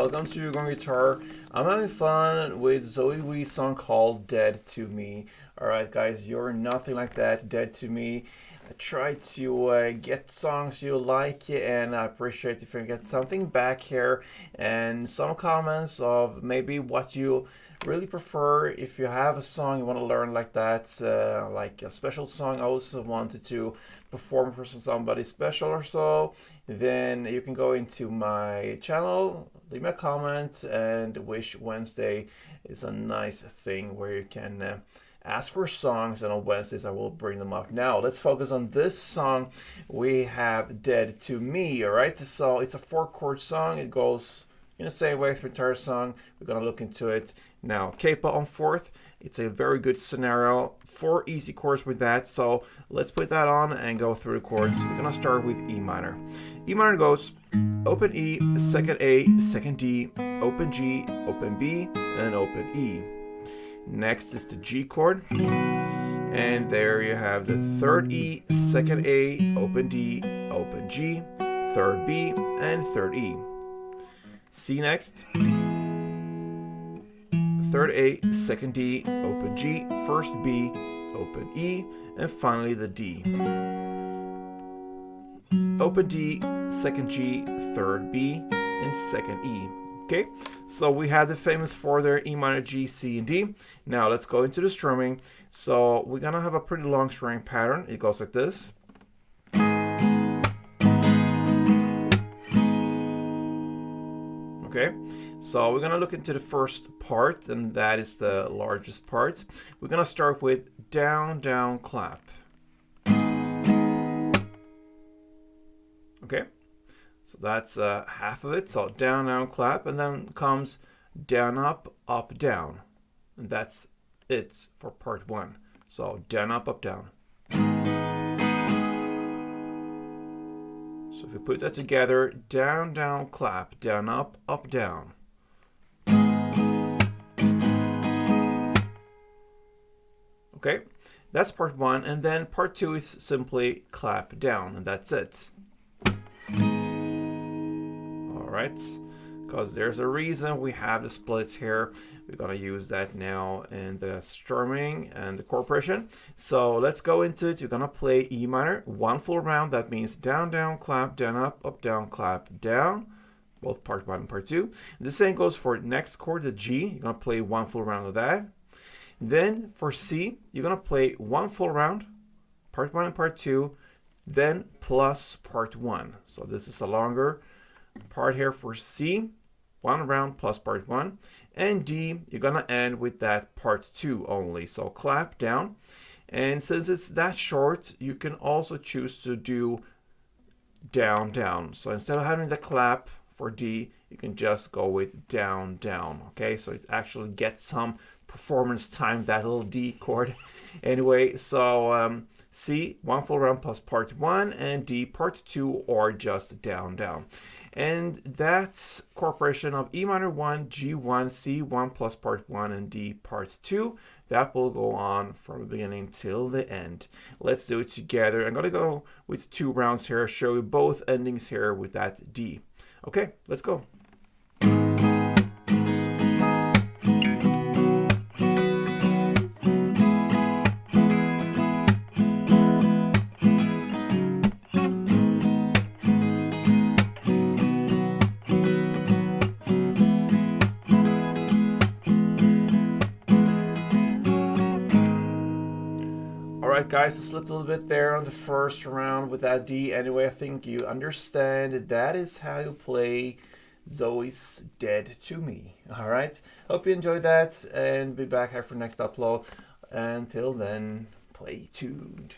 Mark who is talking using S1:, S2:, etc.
S1: welcome to Gruvgear Guitar. I'm having fun with Zoe Wees' song called Dead to Me. Alright guys, you're nothing like that, Dead to Me. I try to get songs you like, and I appreciate if you get something back here and some comments of maybe what you really prefer. If you have a song you want to learn like that, like a special song I also wanted to perform for somebody special or so, then you can go into my channel, leave me a comment, and Wish Wednesday is a nice thing where you can ask for songs, and on Wednesdays I will bring them up. Now let's focus on this song. We have Dead to Me. All right, so it's a 4-chord song. It goes in the same way through the entire song. We're gonna look into it now. Capo on 4th. It's a very good scenario. 4 easy chords with that. So let's put that on and go through the chords. We're gonna start with E minor. E minor goes open E, second A, second D, open G, open B, and open E. Next is the G chord, and there you have the 3rd E, 2nd A, open D, open G, 3rd B, and 3rd E. C next, 3rd A, 2nd D, open G, 1st B, open E, and finally the D. Open D, 2nd G, 3rd B, and 2nd E. Okay, so we have the famous 4 there, E minor, G, C, and D. Now let's go into the strumming. So we're gonna have a pretty long strumming pattern. It goes like this. Okay, so we're gonna look into the first part, and that is the largest part. We're gonna start with down, down, clap. Okay. So that's half of it. So down, down, clap, and then comes down, up, down. And that's it for part 1. So down, up, down. So if we put that together, down, down, clap, down, up, down. Okay, that's part 1. And then part 2 is simply clap down, and that's it. Right, because there's a reason we have the splits here. We're gonna use that now in the strumming and the chord progression. So let's go into it. You're gonna play E minor 1 full round. That means down, down, clap, down, up, down, clap, down. Both part 1 and part 2. And the same goes for next chord, the G. You're gonna play 1 full round of that. Then for C, you're gonna play 1 full round, part 1 and part 2, then plus part 1. So this is a longer part here for C, 1 round plus part 1, and D, you're gonna end with that part 2 only. So clap down, and since it's that short, you can also choose to do down, down. So instead of having the clap for D, you can just go with down, down. Okay, so it actually gets some performance time, that little D chord. Anyway, so C, 1 full round plus part 1, and D, part 2, or just down, down. And that's corporation of E minor 1, G1, C1 plus part 1, and D part 2. That will go on from the beginning till the end. Let's do it together. I'm going to go with 2 rounds here, show you both endings here with that D. Okay, let's go. Alright guys, I slipped a little bit there on the first round with that D. Anyway, I think you understand that is how you play Zoe's Dead to Me. Alright, hope you enjoyed that, and be back here for next upload. Until then, play tuned.